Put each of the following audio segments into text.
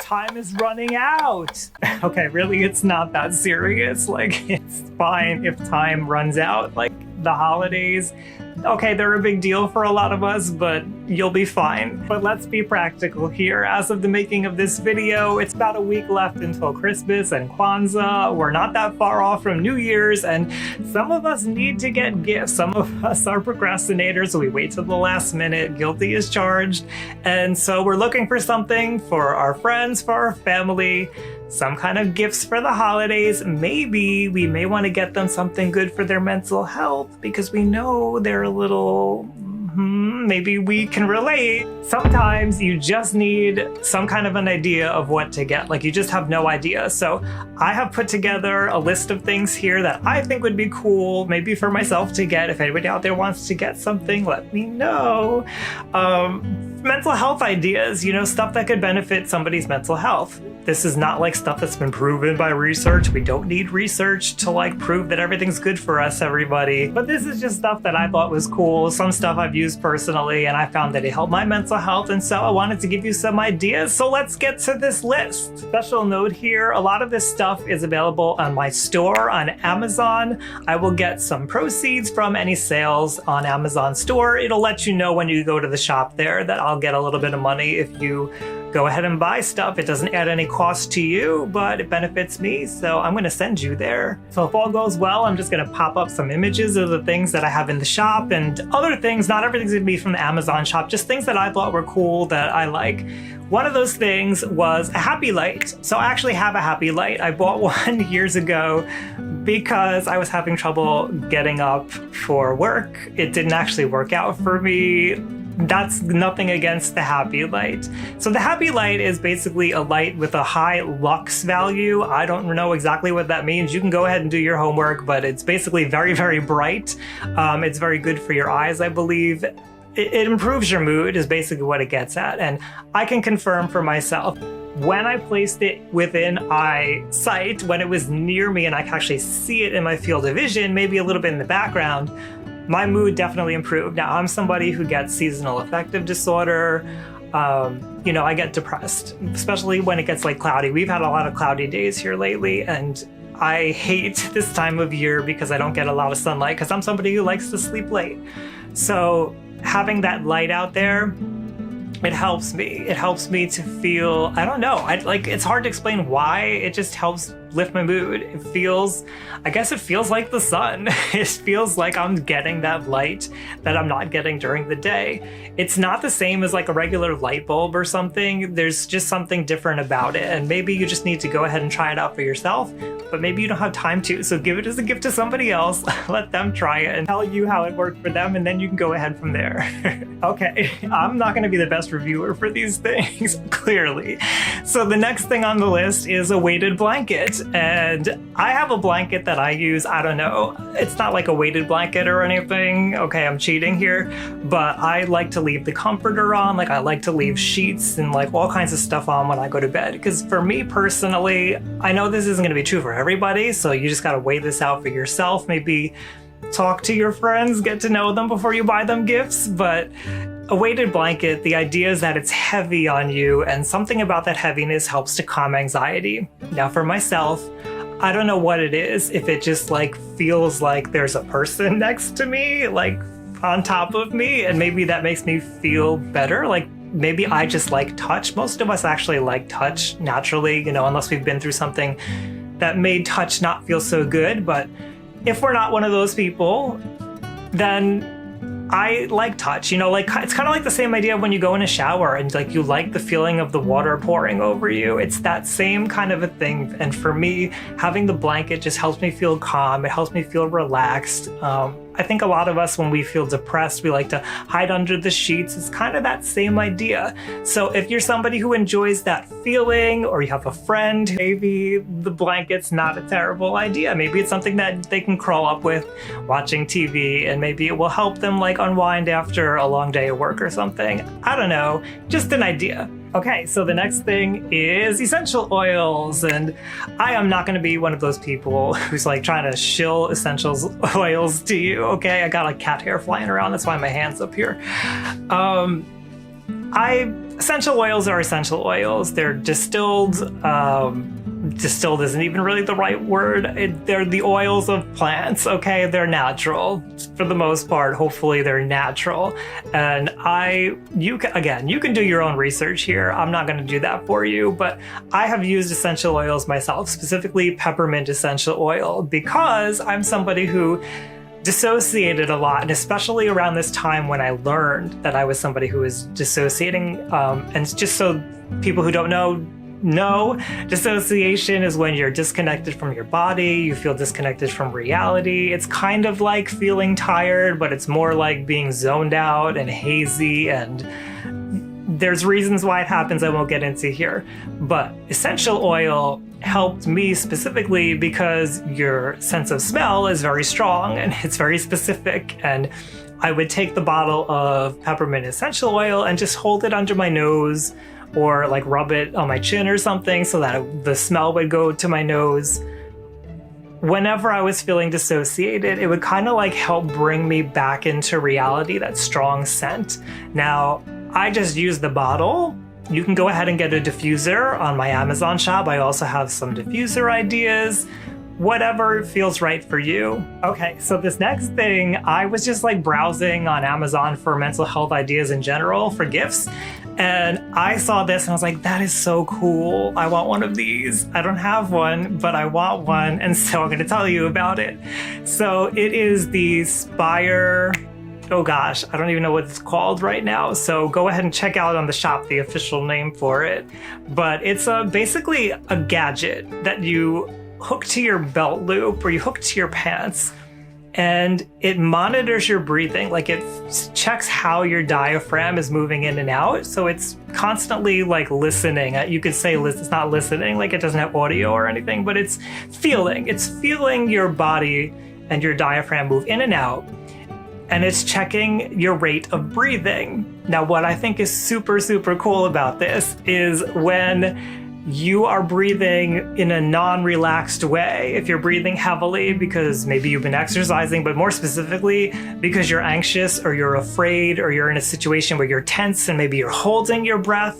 time is running out. Okay, really, it's not that serious. Like, it's fine if time runs out. Like, the holidays, okay, they're a big deal for a lot of us, but you'll be fine. But let's be practical here. As of the making of this video, it's about a week left until Christmas and Kwanzaa. We're not that far off from New Year's, and some of us need to get gifts. Some of us are procrastinators, so we wait till the last minute. Guilty as charged. And so we're looking for something for our friends, for our family, some kind of gifts for the holidays. Maybe we may want to get them something good for their mental health because we know they're a little, maybe we can relate. Sometimes you just need some kind of an idea of what to get. Like, you just have no idea. So I have put together a list of things here that I think would be cool, maybe for myself to get. If anybody out there wants to get something, let me know. Mental health ideas, you know, stuff that could benefit somebody's mental health. This is not like stuff that's been proven by research. We don't need research to like prove that everything's good for us, everybody. But this is just stuff that I thought was cool. Some stuff I've used personally, and I found that it helped my mental health. And so I wanted to give you some ideas. So let's get to this list. Special note here, a lot of this stuff is available on my store on Amazon. I will get some proceeds from any sales on Amazon store. It'll let you know when you go to the shop there that I'll get a little bit of money if you go ahead and buy stuff. It doesn't add any cost to you, but it benefits me, so I'm gonna send you there. So if all goes well, I'm just gonna pop up some images of the things that I have in the shop and other things. Not everything's gonna be from the Amazon shop, just things that I thought were cool that I like. One of those things was a happy light. So I actually have a happy light. I bought one years ago because I was having trouble getting up for work. It didn't actually work out for me. That's nothing against the happy light. So the happy light is basically a light with a high lux value. I don't know exactly what that means. You can go ahead and do your homework, but it's basically very, very bright. It's very good for your eyes, I believe. It improves your mood is basically what it gets at. And I can confirm for myself, when I placed it within eyesight, when it was near me and I could actually see it in my field of vision, maybe a little bit in the background, my mood definitely improved. Now, I'm somebody who gets seasonal affective disorder. You know, I get depressed, especially when it gets like cloudy. We've had a lot of cloudy days here lately, and I hate this time of year because I don't get a lot of sunlight because I'm somebody who likes to sleep late. So having that light out there, it helps me. It helps me to feel, I don't know, it's hard to explain why. It just helps lift my mood. It feels, I guess it feels like the sun. It feels like I'm getting that light that I'm not getting during the day. It's not the same as like a regular light bulb or something. There's just something different about it. And maybe you just need to go ahead and try it out for yourself, but maybe you don't have time to. So give it as a gift to somebody else. Let them try it and tell you how it worked for them, and then you can go ahead from there. Okay, I'm not gonna be the best reviewer for these things, clearly. So the next thing on the list is a weighted blanket. And I have a blanket that I use. I don't know, it's not like a weighted blanket or anything. Okay, I'm cheating here, but I like to leave the comforter on. Like, I like to leave sheets and like all kinds of stuff on when I go to bed. Because for me personally, I know this isn't going to be true for everybody, so you just got to weigh this out for yourself. Maybe talk to your friends, get to know them before you buy them gifts. But a weighted blanket, the idea is that it's heavy on you, and something about that heaviness helps to calm anxiety. Now, for myself, I don't know what it is. If it just like feels like there's a person next to me, like on top of me, and maybe that makes me feel better. Like, maybe I just like touch. Most of us actually like touch naturally, you know, unless we've been through something that made touch not feel so good. But if we're not one of those people, then I like touch, you know, like it's kind of like the same idea when you go in a shower and like you like the feeling of the water pouring over you. It's that same kind of a thing. And for me, having the blanket just helps me feel calm. It helps me feel relaxed. I think a lot of us, when we feel depressed, we like to hide under the sheets. It's kind of that same idea. So if you're somebody who enjoys that feeling, or you have a friend, maybe the blanket's not a terrible idea. Maybe it's something that they can crawl up with watching TV, and maybe it will help them like unwind after a long day of work or something. I don't know, just an idea. Okay, so the next thing is essential oils, and I am not going to be one of those people who's like trying to shill essentials oils to you. Okay, I got like cat hair flying around, that's why my hand's up here. Essential oils are essential oils. They're distilled. Distilled isn't even really the right word. They're the oils of plants, okay? They're natural for the most part. Hopefully they're natural. And you can do your own research here. I'm not going to do that for you, but I have used essential oils myself, specifically peppermint essential oil, because I'm somebody who dissociated a lot, and especially around this time when I learned that I was somebody who was dissociating. And just so people who don't know, dissociation is when you're disconnected from your body, you feel disconnected from reality. It's kind of like feeling tired, but it's more like being zoned out and hazy, and there's reasons why it happens I won't get into here. But essential oil helped me specifically because your sense of smell is very strong and it's very specific, and I would take the bottle of peppermint essential oil and just hold it under my nose or like rub it on my chin or something so that the smell would go to my nose. Whenever I was feeling dissociated, it would kind of like help bring me back into reality, that strong scent. Now, I just use the bottle. You can go ahead and get a diffuser on my Amazon shop. I also have some diffuser ideas. Whatever feels right for you. Okay, so this next thing, I was just like browsing on Amazon for mental health ideas in general for gifts. And I saw this and I was like, that is so cool. I want one of these. I don't have one, but I want one. And so I'm going to tell you about it. So it is the Spire. Oh gosh, I don't even know what it's called right now. So go ahead and check out on the shop the official name for it. But it's basically a gadget that you hook to your belt loop or you hook to your pants, and it monitors your breathing. Like it checks how your diaphragm is moving in and out. So it's constantly like listening. You could say it's not listening, like it doesn't have audio or anything, but it's feeling your body and your diaphragm move in and out. And it's checking your rate of breathing. Now, what I think is super, super cool about this is when you are breathing in a non-relaxed way. If you're breathing heavily because maybe you've been exercising, but more specifically because you're anxious or you're afraid or you're in a situation where you're tense and maybe you're holding your breath,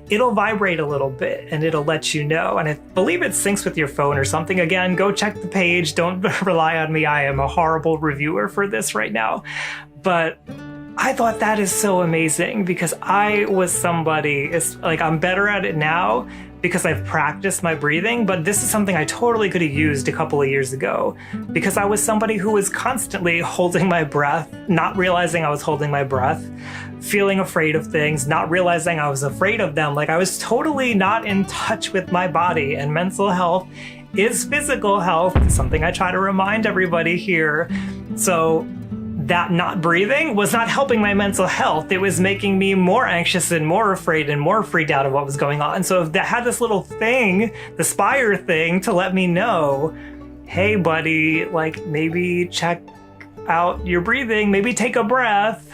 it'll vibrate a little bit and it'll let you know. And I believe it syncs with your phone or something. Again, go check the page. Don't rely on me. I am a horrible reviewer for this right now. But I thought that is so amazing because I was somebody, it's like I'm better at it now because I've practiced my breathing, but this is something I totally could have used a couple of years ago because I was somebody who was constantly holding my breath, not realizing I was holding my breath, feeling afraid of things, not realizing I was afraid of them. Like I was totally not in touch with my body, and mental health is physical health, something I try to remind everybody here. So that not breathing was not helping my mental health. It was making me more anxious and more afraid and more freaked out of what was going on. So if that had this little thing, the Spire thing, to let me know, hey buddy, like maybe check out your breathing, maybe take a breath,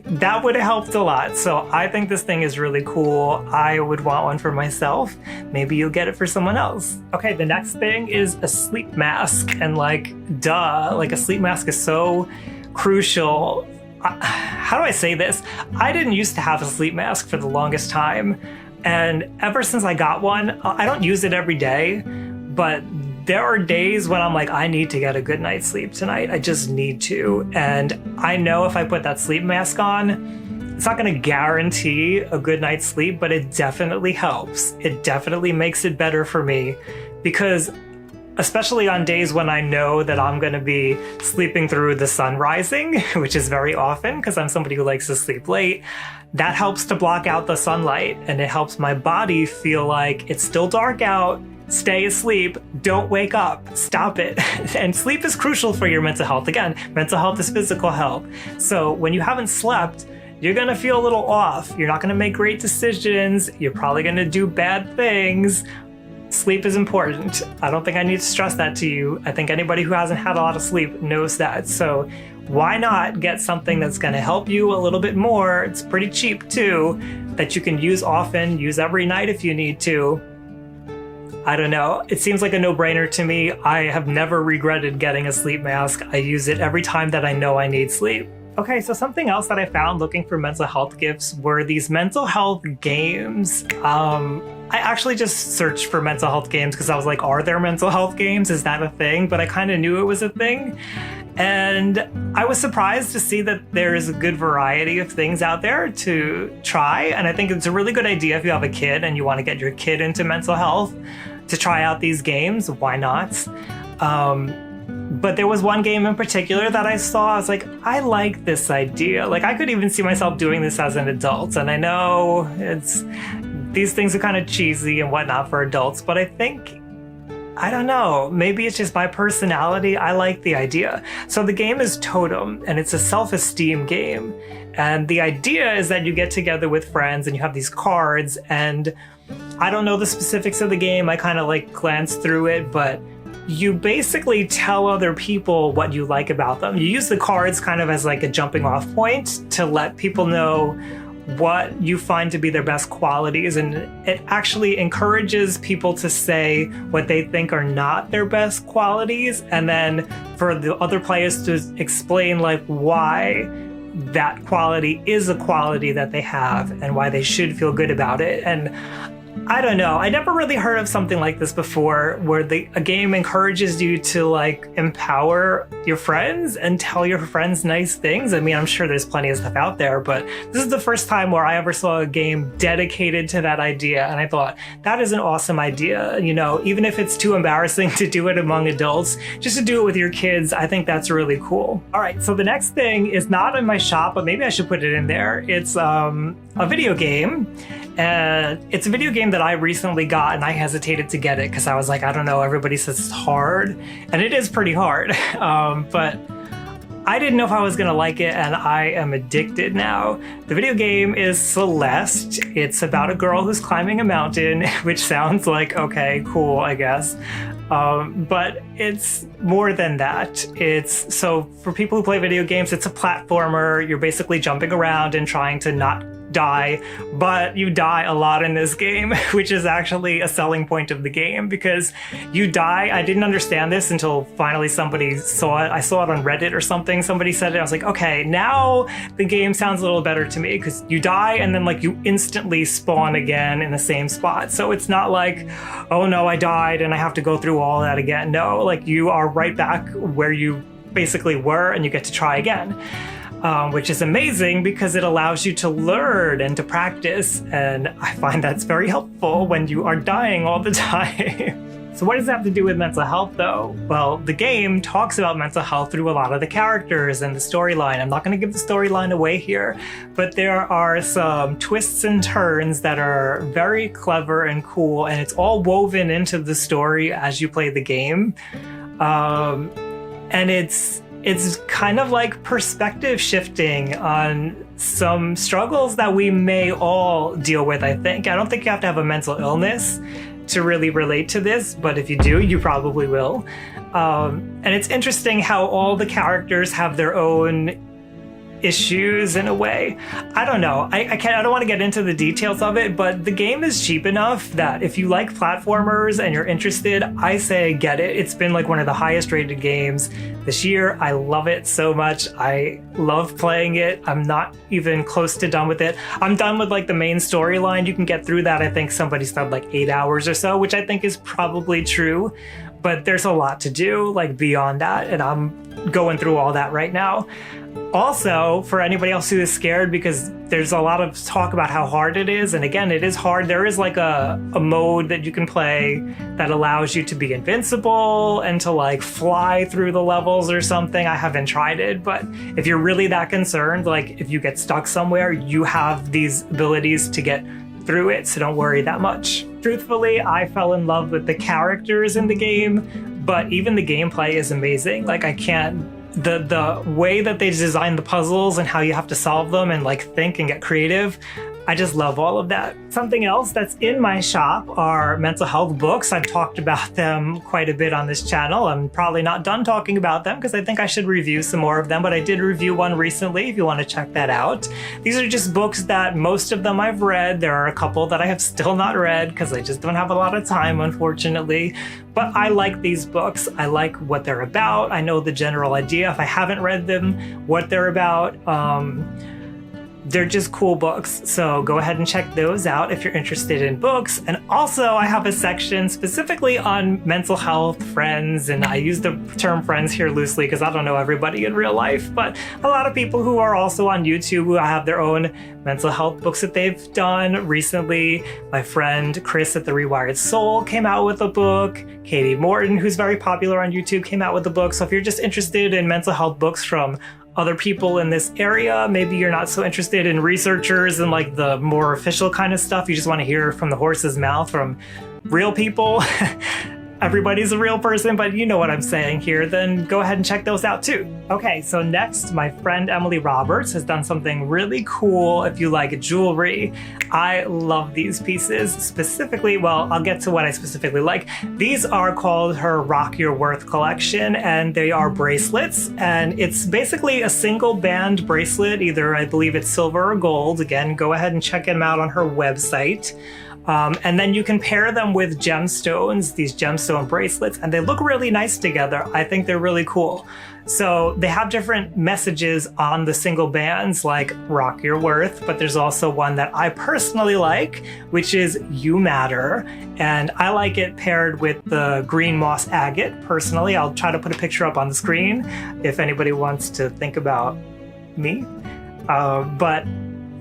that would have helped a lot. So I think this thing is really cool. I would want one for myself. Maybe you'll get it for someone else. Okay, the next thing is a sleep mask. And like, duh, like a sleep mask is so crucial. How do I say this? I didn't used to have a sleep mask for the longest time. And ever since I got one, I don't use it every day, but there are days when I'm like, I need to get a good night's sleep tonight. I just need to. And I know if I put that sleep mask on, it's not going to guarantee a good night's sleep, but it definitely helps. It definitely makes it better for me because especially on days when I know that I'm going to be sleeping through the sun rising, which is very often because I'm somebody who likes to sleep late, that helps to block out the sunlight and it helps my body feel like it's still dark out. Stay asleep, don't wake up, stop it. And sleep is crucial for your mental health. Again, mental health is physical health. So when you haven't slept, you're gonna feel a little off. You're not gonna make great decisions. You're probably gonna do bad things. Sleep is important. I don't think I need to stress that to you. I think anybody who hasn't had a lot of sleep knows that. So why not get something that's gonna help you a little bit more? It's pretty cheap too, that you can use often, use every night if you need to. I don't know. It seems like a no-brainer to me. I have never regretted getting a sleep mask. I use it every time that I know I need sleep. Okay, so something else that I found looking for mental health gifts were these mental health games. I actually just searched for mental health games because I was like, are there mental health games? Is that a thing? But I kind of knew it was a thing. And I was surprised to see that there is a good variety of things out there to try. And I think it's a really good idea if you have a kid and you want to get your kid into mental health to try out these games. Why not? But there was one game in particular that I saw. I was like, I like this idea. Like, I could even see myself doing this as an adult. And I know these things are kind of cheesy and whatnot for adults, but I think, I don't know, maybe it's just my personality. I like the idea. So the game is Totem, and it's a self-esteem game. And the idea is that you get together with friends and you have these cards, and I don't know the specifics of the game. I kind of like glanced through it, but you basically tell other people what you like about them. You use the cards kind of as like a jumping off point to let people know what you find to be their best qualities, and it actually encourages people to say what they think are not their best qualities, and then for the other players to explain like why that quality is a quality that they have and why they should feel good about it. And I don't know. I never really heard of something like this before, where a game encourages you to like empower your friends and tell your friends nice things. I mean, I'm sure there's plenty of stuff out there, but this is the first time where I ever saw a game dedicated to that idea. And I thought, that is an awesome idea. You know, even if it's too embarrassing to do it among adults, just to do it with your kids, I think that's really cool. All right, so the next thing is not in my shop, but maybe I should put it in there. It's a video game. It's a video game that I recently got, and I hesitated to get it because I was like, I don't know, everybody says it's hard, and it is pretty hard, but I didn't know if I was going to like it, and I am addicted now. The video game is Celeste. It's about a girl who's climbing a mountain, which sounds like, okay, cool, I guess. But it's more than that. So for people who play video games, it's a platformer. You're basically jumping around and trying to not die, but you die a lot in this game, which is actually a selling point of the game because you die. I didn't understand this until finally somebody saw it. I saw it on Reddit or something. Somebody said it. I was like, okay, now the game sounds a little better to me because you die and then like you instantly spawn again in the same spot. So it's not like, oh no, I died and I have to go through all that again. No, like you are right back where you basically were and you get to try again. Which is amazing because it allows you to learn and to practice, and I find that's very helpful when you are dying all the time. So what does that have to do with mental health though? Well, the game talks about mental health through a lot of the characters and the storyline. I'm not going to give the storyline away here, but there are some twists and turns that are very clever and cool, and it's all woven into the story as you play the game. And it's kind of like perspective shifting on some struggles that we may all deal with, I think. I don't think you have to have a mental illness to really relate to this, but if you do, you probably will. And it's interesting how all the characters have their own issues in a way. I don't know. I don't want to get into the details of it, but the game is cheap enough that if you like platformers and you're interested, I say get it. It's been like one of the highest rated games this year. I love it so much. I love playing it. I'm not even close to done with it. I'm done with like the main storyline. You can get through that. I think somebody said like 8 hours or so, which I think is probably true, but there's a lot to do like beyond that, and I'm going through all that right now. Also, for anybody else who is scared, because there's a lot of talk about how hard it is, and again, it is hard. There is like a mode that you can play that allows you to be invincible and to like fly through the levels or something. I haven't tried it, but if you're really that concerned, like if you get stuck somewhere, you have these abilities to get through it, so don't worry that much. Truthfully, I fell in love with the characters in the game, but even the gameplay is amazing. Like the way that they design the puzzles and how you have to solve them and like think and get creative, I just love all of that. Something else that's in my shop are mental health books. I've talked about them quite a bit on this channel. I'm probably not done talking about them because I think I should review some more of them, but I did review one recently if you want to check that out. These are just books that most of them I've read. There are a couple that I have still not read because I just don't have a lot of time, unfortunately. But I like these books. I like what they're about. I know the general idea if I haven't read them, what they're about. They're just cool books, so go ahead and check those out if you're interested in books. And also, I have a section specifically on mental health, friends, and I use the term friends here loosely because I don't know everybody in real life, but a lot of people who are also on YouTube who have their own mental health books that they've done. Recently, my friend Chris at The Rewired Soul came out with a book. Katie Morton, who's very popular on YouTube, came out with a book. So if you're just interested in mental health books from other people in this area, maybe you're not so interested in researchers and like the more official kind of stuff, you just want to hear from the horse's mouth from real people. Everybody's a real person, but you know what I'm saying here, then go ahead and check those out too. Okay, so next, my friend Emily Roberts has done something really cool if you like jewelry. I love these pieces specifically. Well, I'll get to what I specifically like. These are called her Rock Your Worth collection, and they are bracelets, and it's basically a single band bracelet, either I believe it's silver or gold. Again, go ahead and check them out on her website. And then you can pair them with gemstones, these gemstone bracelets, and they look really nice together. I think they're really cool. So they have different messages on the single bands like Rock Your Worth, but there's also one that I personally like, which is You Matter. And I like it paired with the green moss agate. Personally, I'll try to put a picture up on the screen if anybody wants to think about me. But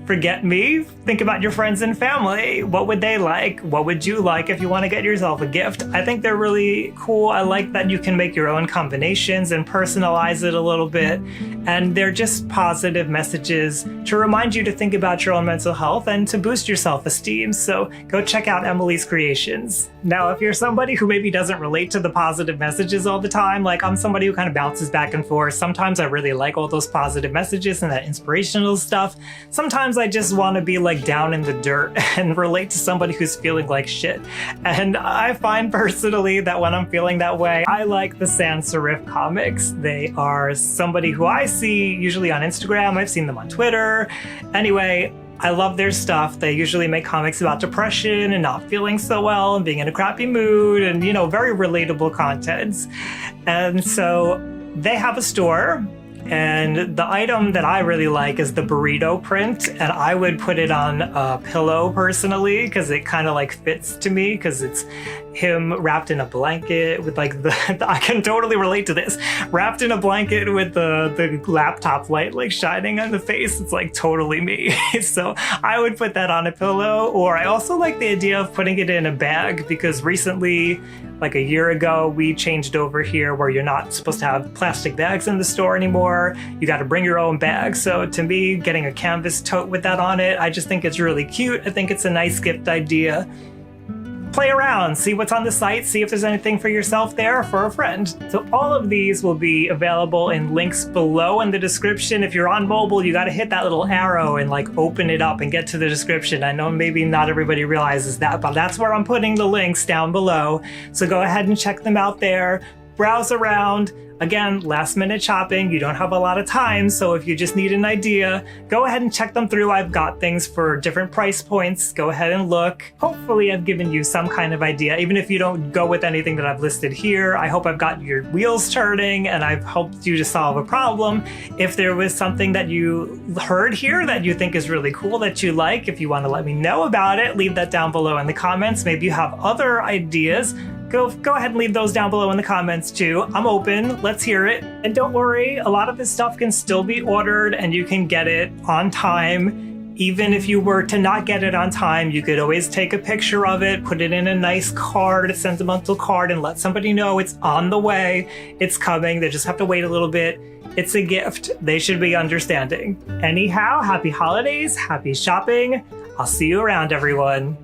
forget me, think about your friends and family. What would they like? What would you like if you want to get yourself a gift? I think they're really cool. I like that you can make your own combinations and personalize it a little bit. And they're just positive messages to remind you to think about your own mental health and to boost your self-esteem. So go check out Emily's creations. Now, if you're somebody who maybe doesn't relate to the positive messages all the time, like I'm somebody who kind of bounces back and forth. Sometimes I really like all those positive messages and that inspirational stuff. Sometimes I just want to be like down in the dirt and relate to somebody who's feeling like shit. And I find personally that when I'm feeling that way, I like the sans serif comics. They are somebody who I see usually on Instagram. I've seen them on Twitter. Anyway, I love their stuff. They usually make comics about depression and not feeling so well and being in a crappy mood and, you know, very relatable contents. And so they have a store. And the item that I really like is the burrito print, and I would put it on a pillow personally because it kind of like fits to me because it's him wrapped in a blanket with like I can totally relate to this, wrapped in a blanket with the laptop light like shining on the face. It's like totally me. So I would put that on a pillow, or I also like the idea of putting it in a bag because recently, like a year ago, we changed over here where you're not supposed to have plastic bags in the store anymore. You got to bring your own bag. So to me, getting a canvas tote with that on it, I just think it's really cute. I think it's a nice gift idea. Play around, see what's on the site, see if there's anything for yourself there or for a friend. So all of these will be available in links below in the description. If you're on mobile, you got to hit that little arrow and like open it up and get to the description. I know maybe not everybody realizes that, but that's where I'm putting the links down below. So go ahead and check them out there, browse around. Again, last minute shopping, you don't have a lot of time, so if you just need an idea, go ahead and check them through. I've got things for different price points. Go ahead and look. Hopefully I've given you some kind of idea, even if you don't go with anything that I've listed here. I hope I've got your wheels turning and I've helped you to solve a problem. If there was something that you heard here that you think is really cool that you like, if you want to let me know about it, leave that down below in the comments. Maybe you have other ideas. Go ahead and leave those down below in the comments too. I'm open, let's hear it. And don't worry, a lot of this stuff can still be ordered and you can get it on time. Even if you were to not get it on time, you could always take a picture of it, put it in a nice card, a sentimental card, and let somebody know it's on the way, it's coming, they just have to wait a little bit. It's a gift, they should be understanding. Anyhow, happy holidays, happy shopping. I'll see you around, everyone.